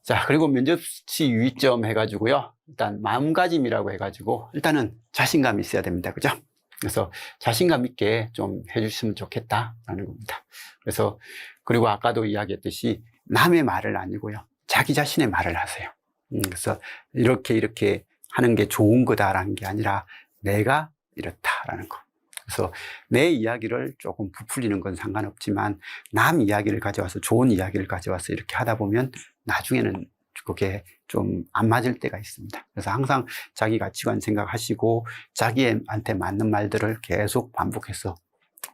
자, 그리고 면접시 유의점 해가지고요. 일단 마음가짐이라고 해가지고 일단은 자신감이 있어야 됩니다. 그죠? 그래서 자신감 있게 좀 해주시면 좋겠다라는 겁니다. 그래서 그리고 아까도 이야기했듯이 남의 말을 아니고요. 자기 자신의 말을 하세요. 그래서 이렇게 하는 게 좋은 거다라는 게 아니라 내가 이렇다라는 거. 그래서 내 이야기를 조금 부풀리는 건 상관없지만 남 이야기를 가져와서 좋은 이야기를 가져와서 이렇게 하다 보면 나중에는 그게 좀 안 맞을 때가 있습니다. 그래서 항상 자기 가치관 생각하시고 자기한테 맞는 말들을 계속 반복해서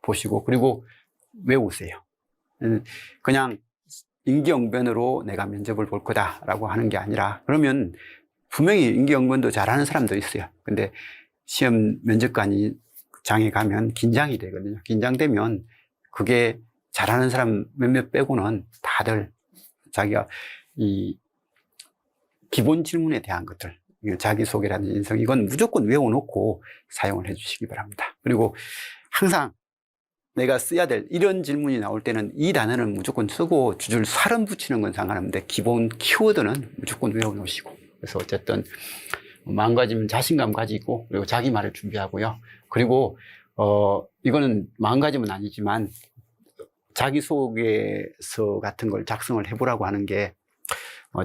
보시고 그리고 외우세요. 그냥 임기응변으로 내가 면접을 볼 거다라고 하는 게 아니라 그러면 분명히 임기응변도 잘하는 사람도 있어요. 근데 시험 면접관이 장에 가면 긴장이 되거든요. 긴장되면 그게 잘하는 사람 몇몇 빼고는 다들 자기가 이 기본 질문에 대한 것들, 자기소개라든지 인성, 이건 무조건 외워놓고 사용을 해 주시기 바랍니다. 그리고 항상 내가 써야 될 이런 질문이 나올 때는 이 단어는 무조건 쓰고 주줄 살은 붙이는 건 상관없는데 기본 키워드는 무조건 외워놓으시고 그래서 어쨌든 마음가짐은 자신감 가지고 그리고 자기 말을 준비하고요. 그리고 이거는 마음가짐은 아니지만 자기소개서 같은 걸 작성을 해보라고 하는 게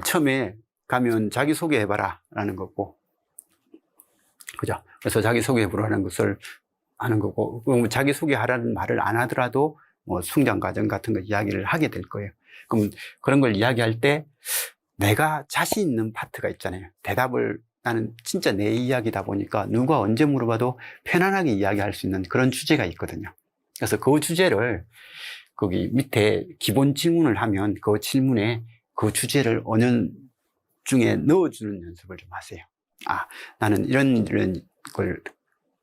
처음에 가면 자기소개 해봐라 라는 거고 그죠? 그래서 자기소개 해보라는 것을 하는 거고 자기소개하라는 말을 안 하더라도 뭐 성장과정 같은 거 이야기를 하게 될 거예요. 그럼 그런 걸 이야기할 때 내가 자신 있는 파트가 있잖아요. 대답을 나는 진짜 내 이야기다 보니까 누가 언제 물어봐도 편안하게 이야기할 수 있는 그런 주제가 있거든요. 그래서 그 주제를 거기 밑에 기본 질문을 하면 그 질문에 그 주제를 언어 중에 넣어주는 연습을 좀 하세요. 아, 나는 이런 걸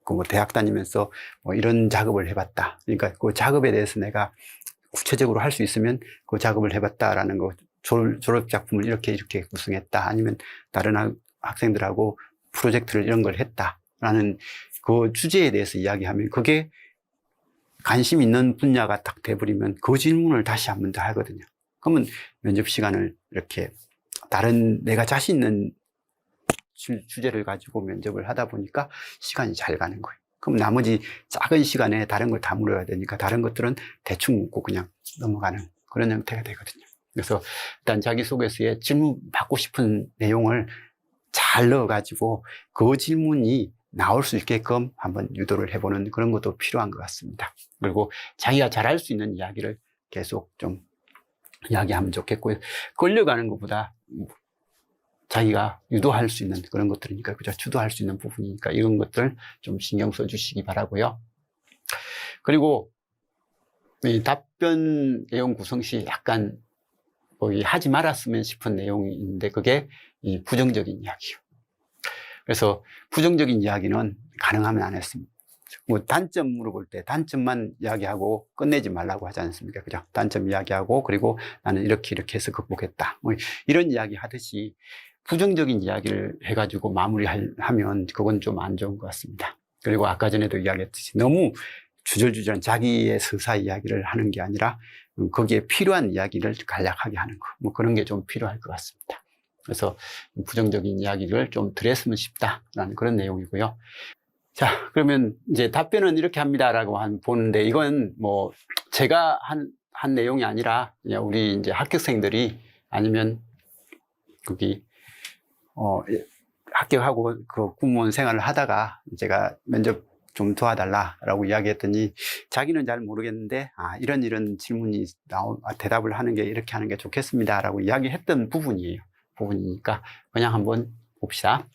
뭐 대학 다니면서 뭐 이런 작업을 해봤다. 그러니까 그 작업에 대해서 내가 구체적으로 할 수 있으면 그 작업을 해봤다라는 거, 졸업 작품을 이렇게 구성했다. 아니면 다른 학생들하고 프로젝트를 이런 걸 했다라는 그 주제에 대해서 이야기하면 그게 관심 있는 분야가 딱 돼버리면 그 질문을 다시 한 번 더 하거든요. 그러면 면접 시간을 이렇게 다른 내가 자신 있는 주제를 가지고 면접을 하다 보니까 시간이 잘 가는 거예요. 그럼 나머지 작은 시간에 다른 걸 다 물어야 되니까 다른 것들은 대충 묻고 그냥 넘어가는 그런 형태가 되거든요. 그래서 일단 자기소개서에 질문 받고 싶은 내용을 잘 넣어가지고 그 질문이 나올 수 있게끔 한번 유도를 해보는 그런 것도 필요한 것 같습니다. 그리고 자기가 잘할 수 있는 이야기를 계속 좀 이야기하면 좋겠고요. 끌려가는 것보다 자기가 유도할 수 있는 그런 것들이니까, 그죠? 주도할 수 있는 부분이니까 이런 것들 좀 신경 써 주시기 바라고요. 그리고 이 답변 내용 구성 시 약간 하지 말았으면 싶은 내용이 있는데 그게 이 부정적인 이야기예요. 그래서 부정적인 이야기는 가능하면 안 했습니다. 뭐 단점 물어볼 때 단점만 이야기하고 끝내지 말라고 하지 않습니까? 그죠? 단점 이야기하고 그리고 나는 이렇게 해서 극복했다. 뭐 이런 이야기 하듯이 부정적인 이야기를 해가지고 마무리하면 그건 좀 안 좋은 것 같습니다. 그리고 아까 전에도 이야기했듯이 너무 주절주절 자기의 서사 이야기를 하는 게 아니라 거기에 필요한 이야기를 간략하게 하는 거. 뭐 그런 게 좀 필요할 것 같습니다. 그래서 부정적인 이야기를 좀 덜 했으면 싶다라는 그런 내용이고요. 자, 그러면 이제 답변은 이렇게 합니다라고 보는데 이건 뭐 제가 한 내용이 아니라 우리 이제 합격생들이 아니면 거기 합격하고 그 공무원 생활을 하다가 제가 면접 좀 도와달라라고 이야기했더니 자기는 잘 모르겠는데 이런 질문이 대답을 하는 게 이렇게 하는 게 좋겠습니다라고 이야기했던 부분이니까 그냥 한번 봅시다.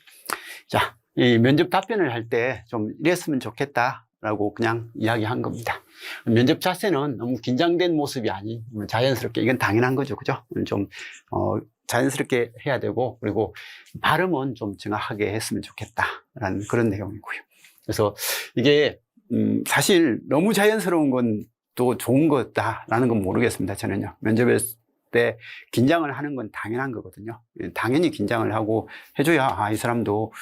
자, 이 면접 답변을 할 때 좀 이랬으면 좋겠다라고 그냥 이야기한 겁니다. 면접 자세는 너무 긴장된 모습이 아닌 자연스럽게, 이건 당연한 거죠, 그죠? 좀 자연스럽게 해야 되고, 그리고 발음은 좀 정확하게 했으면 좋겠다라는 그런 내용이고요. 그래서 이게 사실 너무 자연스러운 건 또 좋은 거다라는 건 모르겠습니다. 저는요. 면접에 때 긴장을 하는 건 당연한 거거든요. 당연히 긴장을 하고 해줘야 이 사람도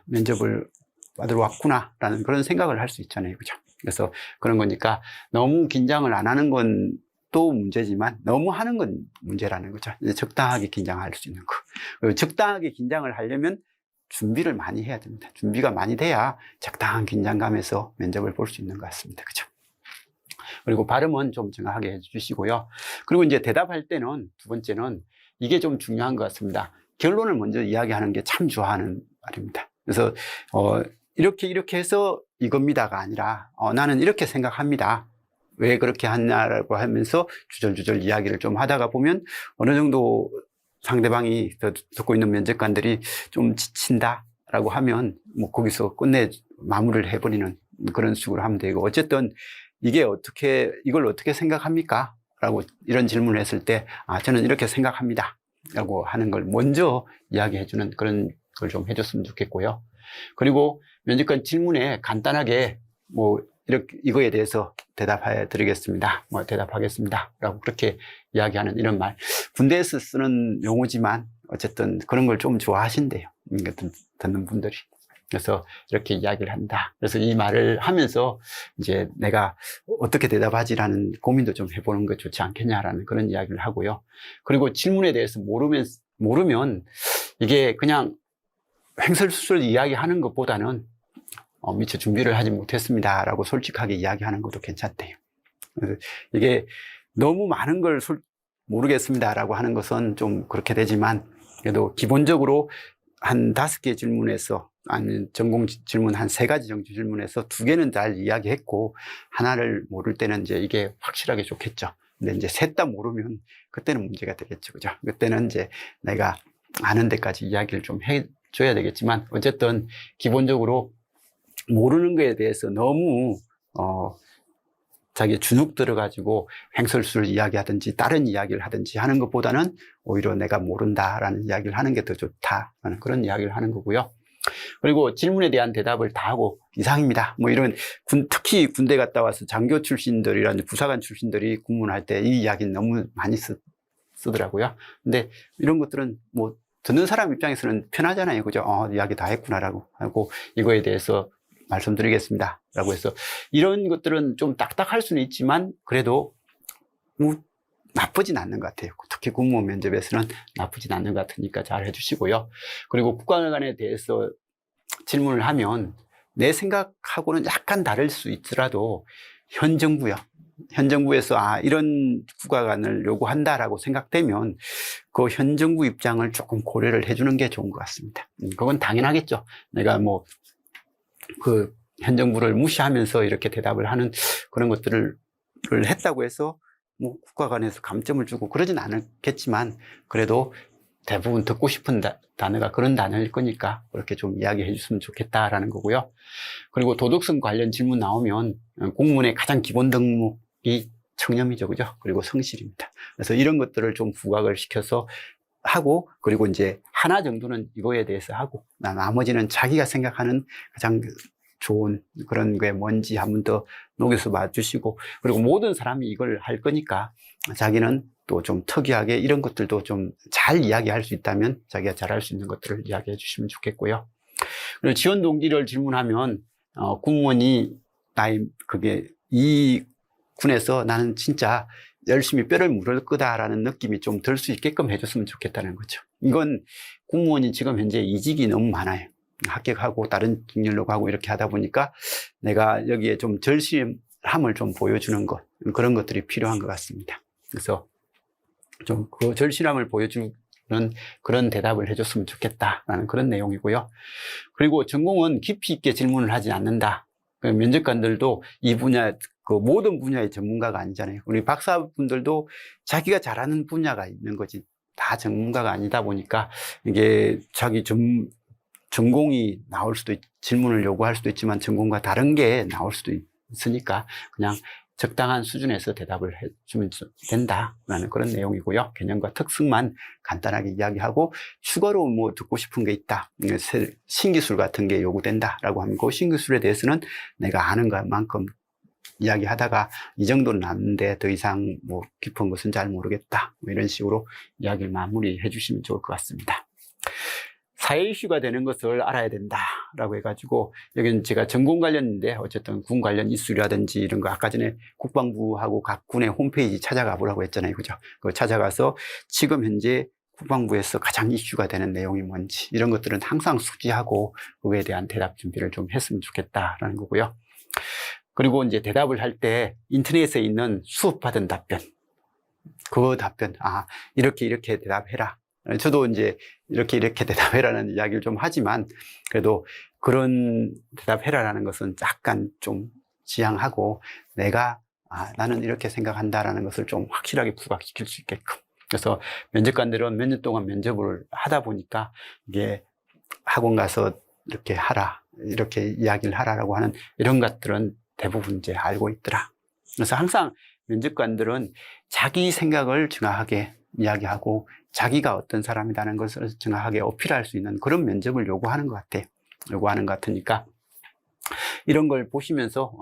면접을 받으러 왔구나라는 그런 생각을 할 수 있잖아요, 그죠? 그래서 그런 거니까 너무 긴장을 안 하는 건 것도 문제지만 너무 하는 건 문제라는 거죠. 적당하게 긴장할 수 있는 거. 그리고 적당하게 긴장을 하려면 준비를 많이 해야 됩니다. 준비가 많이 돼야 적당한 긴장감에서 면접을 볼 수 있는 것 같습니다. 그죠? 그리고 발음은 좀 정확하게 해주시고요. 그리고 이제 대답할 때는 두 번째는 이게 좀 중요한 것 같습니다. 결론을 먼저 이야기하는 게 참 좋아하는 말입니다. 그래서 이렇게 해서 이겁니다가 아니라 나는 이렇게 생각합니다. 왜 그렇게 하냐라고 하면서 주절주절 이야기를 좀 하다가 보면 어느 정도 상대방이 듣고 있는 면접관들이 좀 지친다라고 하면 뭐 거기서 끝내 마무리를 해버리는 그런 식으로 하면 되고, 어쨌든 이걸 어떻게 생각합니까? 라고 이런 질문을 했을 때 저는 이렇게 생각합니다 라고 하는 걸 먼저 이야기해주는 그런 걸 좀 해줬으면 좋겠고요. 그리고 면접관 질문에 간단하게 이거에 대해서 대답해 드리겠습니다. 대답하겠습니다. 라고 그렇게 이야기하는 이런 말. 군대에서 쓰는 용어지만 어쨌든 그런 걸 좀 좋아하신대요. 듣는 분들이. 그래서 이렇게 이야기를 한다. 그래서 이 말을 하면서 이제 내가 어떻게 대답하지라는 고민도 좀 해보는 게 좋지 않겠냐라는 그런 이야기를 하고요. 그리고 질문에 대해서 모르면 이게 그냥 횡설수설 이야기하는 것보다는 미처 준비를 하지 못했습니다 라고 솔직하게 이야기하는 것도 괜찮대요. 이게 너무 많은 걸 모르겠습니다 라고 하는 것은 좀 그렇게 되지만, 그래도 기본적으로 한 5개 질문에서, 아니면 전공 질문 한 3가지 정도 질문에서 2개는 잘 이야기했고 하나를 모를 때는 이제 이게 확실하게 좋겠죠. 근데 이제 셋 다 모르면 그때는 문제가 되겠죠. 그죠? 그때는 이제 내가 아는 데까지 이야기를 좀 해줘야 되겠지만, 어쨌든 기본적으로 모르는 거에 대해서 너무 자기 주눅 들어가지고 횡설수설 이야기하든지 다른 이야기를 하든지 하는 것보다는 오히려 내가 모른다라는 이야기를 하는 게 더 좋다라는 그런 이야기를 하는 거고요. 그리고 질문에 대한 대답을 다 하고 이상입니다. 이런 특히 군대 갔다 와서 장교 출신들이라든지 부사관 출신들이 군문할 때 이 이야기는 너무 많이 쓰더라고요. 근데 이런 것들은 듣는 사람 입장에서는 편하잖아요. 그죠? 이야기 다 했구나라고 하고, 이거에 대해서 말씀드리겠습니다 라고 해서, 이런 것들은 좀 딱딱할 수는 있지만 그래도 나쁘진 않는 것 같아요. 특히 군무원 면접에서는 나쁘진 않는 것 같으니까 잘 해주시고요. 그리고 국가관에 대해서 질문을 하면 내 생각하고는 약간 다를 수 있더라도 현 정부에서 이런 국가관을 요구한다라고 생각되면 그 현 정부 입장을 조금 고려를 해주는 게 좋은 것 같습니다. 그건 당연하겠죠. 내가 현 정부를 무시하면서 이렇게 대답을 하는 그런 것들을 했다고 해서 국가관에서 감점을 주고 그러진 않겠지만, 그래도 대부분 듣고 싶은 단어가 그런 단어일 거니까 그렇게 좀 이야기해 줬으면 좋겠다라는 거고요. 그리고 도덕성 관련 질문 나오면 공무원의 가장 기본 덕목이 청렴이죠. 그죠? 그리고 성실입니다. 그래서 이런 것들을 좀 부각을 시켜서 하고, 그리고 이제 하나 정도는 이거에 대해서 하고, 나머지는 자기가 생각하는 가장 좋은 그런 게 뭔지 한번 더 녹여서 봐주시고, 그리고 모든 사람이 이걸 할 거니까 자기는 또 좀 특이하게 이런 것들도 좀 잘 이야기할 수 있다면 자기가 잘할 수 있는 것들을 이야기해 주시면 좋겠고요. 그리고 지원 동기를 질문하면 군무원이 이 군에서 나는 진짜 열심히 뼈를 묻을 거다라는 느낌이 좀 들 수 있게끔 해줬으면 좋겠다는 거죠. 이건 공무원이 지금 현재 이직이 너무 많아요. 합격하고 다른 직렬로 가고 이렇게 하다 보니까 내가 여기에 좀 절실함을 좀 보여주는 것, 그런 것들이 필요한 것 같습니다. 그래서 좀 그 절실함을 보여주는 그런 대답을 해줬으면 좋겠다라는 그런 내용이고요. 그리고 전공은 깊이 있게 질문을 하지 않는다. 면접관들도 이 분야, 모든 분야의 전문가가 아니잖아요. 우리 박사분들도 자기가 잘하는 분야가 있는 거지 다 전문가가 아니다 보니까 이게 자기 전공이 나올 수도 질문을 요구할 수도 있지만 전공과 다른 게 나올 수도 있으니까 그냥 적당한 수준에서 대답을 해주면 된다라는 그런 내용이고요. 개념과 특성만 간단하게 이야기하고, 추가로 듣고 싶은 게 있다, 신기술 같은 게 요구된다라고 하면 그 신기술에 대해서는 내가 아는 것만큼 이야기하다가 이 정도는 아는데 더 이상 깊은 것은 잘 모르겠다, 이런 식으로 이야기를 마무리해 주시면 좋을 것 같습니다. 사회 이슈가 되는 것을 알아야 된다. 라고 해가지고, 여기는 제가 전공 관련인데, 어쨌든 군 관련 이슈라든지 이런 거, 아까 전에 국방부하고 각 군의 홈페이지 찾아가 보라고 했잖아요. 그죠? 그거 찾아가서 지금 현재 국방부에서 가장 이슈가 되는 내용이 뭔지, 이런 것들은 항상 숙지하고, 그거에 대한 대답 준비를 좀 했으면 좋겠다라는 거고요. 그리고 이제 대답을 할 때 인터넷에 있는 수업받은 답변, 그 답변, 이렇게 대답해라. 저도 이제 이렇게 대답해라는 이야기를 좀 하지만, 그래도 그런 대답해라라는 것은 약간 좀 지양하고, 내가 나는 이렇게 생각한다라는 것을 좀 확실하게 부각시킬 수 있게끔. 그래서 면접관들은 몇 년 동안 면접을 하다 보니까 이게 학원 가서 이렇게 하라, 이렇게 이야기를 하라라고 하는 이런 것들은 대부분 이제 알고 있더라. 그래서 항상 면접관들은 자기 생각을 정확하게 이야기하고 자기가 어떤 사람이라는 것을 정확하게 어필할 수 있는 그런 면접을 요구하는 것 같아요. 요구하는 것 같으니까 이런 걸 보시면서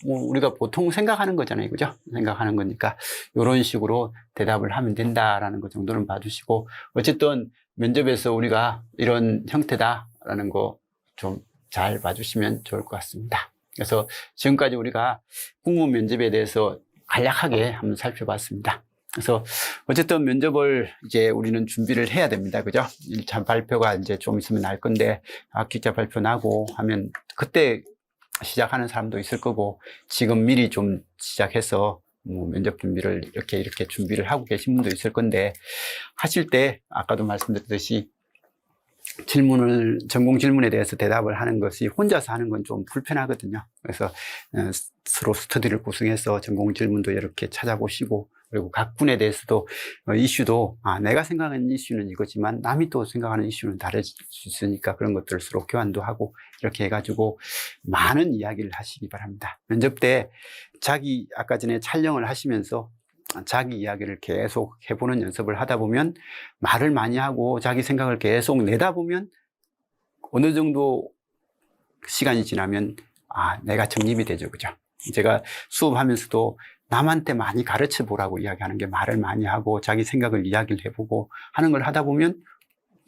뭐 우리가 보통 생각하는 거잖아요. 그죠? 생각하는 거니까 이런 식으로 대답을 하면 된다라는 것 정도는 봐주시고, 어쨌든 면접에서 우리가 이런 형태다라는 거 좀 잘 봐주시면 좋을 것 같습니다. 그래서 지금까지 우리가 국무 면접에 대해서 간략하게 한번 살펴봤습니다. 그래서 어쨌든 면접을 이제 우리는 준비를 해야 됩니다. 그죠? 1차 발표가 이제 좀 있으면 날 건데, 학기자 발표 나고 하면 그때 시작하는 사람도 있을 거고, 지금 미리 좀 시작해서 뭐 면접 준비를 이렇게 준비를 하고 계신 분도 있을 건데, 하실 때 아까도 말씀드렸듯이 전공 질문에 대해서 대답을 하는 것이 혼자서 하는 건 좀 불편하거든요. 그래서 서로 스터디를 구성해서 전공 질문도 이렇게 찾아보시고, 그리고 각 군에 대해서도 이슈도 내가 생각하는 이슈는 이거지만 남이 또 생각하는 이슈는 다를 수 있으니까 그런 것들을 서로 교환도 하고 이렇게 해가지고 많은 이야기를 하시기 바랍니다. 면접 때 아까 전에 촬영을 하시면서 자기 이야기를 계속 해보는 연습을 하다 보면, 말을 많이 하고 자기 생각을 계속 내다 보면 어느 정도 시간이 지나면 내가 정립이 되죠. 그죠? 제가 수업하면서도 남한테 많이 가르쳐 보라고 이야기하는 게, 말을 많이 하고 자기 생각을 이야기를 해보고 하는 걸 하다 보면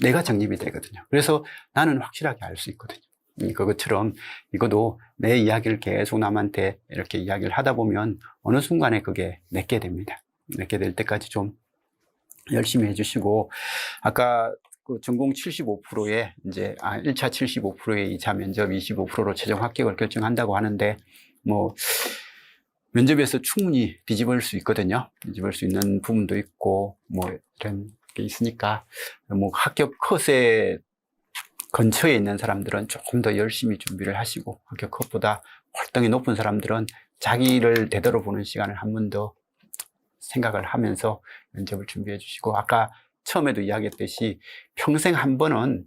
내가 정립이 되거든요. 그래서 나는 확실하게 알 수 있거든요. 그것처럼 이것도 내 이야기를 계속 남한테 이렇게 이야기를 하다 보면 어느 순간에 그게 내게 됩니다. 내게 될 때까지 좀 열심히 해주시고, 아까 그 전공 75%에 이제 1차 75%에 2차 면접 25%로 최종 합격을 결정한다고 하는데, 뭐 면접에서 충분히 뒤집을 수 있거든요. 뒤집을 수 있는 부분도 있고 뭐 이런 게 있으니까, 뭐 합격 컷에 근처에 있는 사람들은 조금 더 열심히 준비를 하시고, 합격 컷보다 월등히 높은 사람들은 자기를 되돌아보는 시간을 한 번 더 생각을 하면서 면접을 준비해 주시고, 아까 처음에도 이야기했듯이 평생 한 번은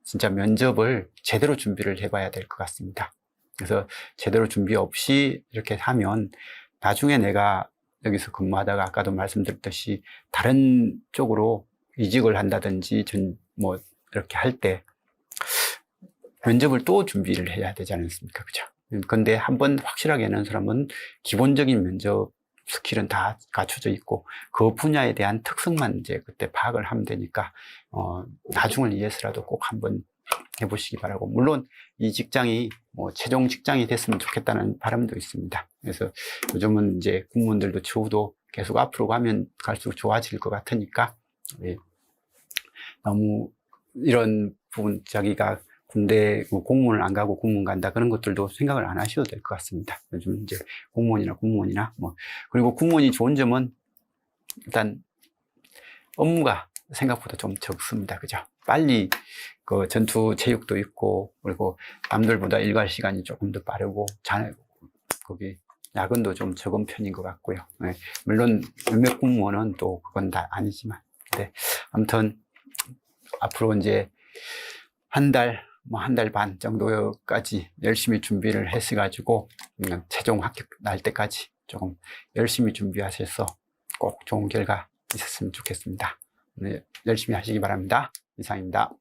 진짜 면접을 제대로 준비를 해봐야 될 것 같습니다. 그래서 제대로 준비 없이 이렇게 하면 나중에 내가 여기서 근무하다가 아까도 말씀드렸듯이 다른 쪽으로 이직을 한다든지 뭐 이렇게 할 때 면접을 또 준비를 해야 되지 않습니까? 그죠? 근데 한번 확실하게 하는 사람은 기본적인 면접 스킬은 다 갖춰져 있고 그 분야에 대한 특성만 이제 그때 파악을 하면 되니까 나중을 위해서라도 꼭 한번 해보시기 바라고, 물론 이 직장이 뭐 최종 직장이 됐으면 좋겠다는 바람도 있습니다. 그래서 요즘은 이제 공무원들도 추후도 계속 앞으로 가면 갈수록 좋아질 것 같으니까, 너무 이런 부분 자기가 군대 공무원을 안 가고 공무원 간다 그런 것들도 생각을 안 하셔도 될 것 같습니다. 요즘 이제 공무원이나 뭐, 그리고 공무원이 좋은 점은 일단 업무가 생각보다 좀 적습니다. 그죠? 빨리 그 전투 체육도 있고, 그리고 남들보다 일과 시간이 조금 더 빠르고, 거기 야근도 좀 적은 편인 것 같고요. 물론 몇몇 공무원은 또 그건 다 아니지만, 아무튼 앞으로 이제 한 달 반 정도까지 열심히 준비를 해가지고 최종 합격 날 때까지 조금 열심히 준비하셔서 꼭 좋은 결과 있었으면 좋겠습니다. 열심히 하시기 바랍니다. 이상입니다.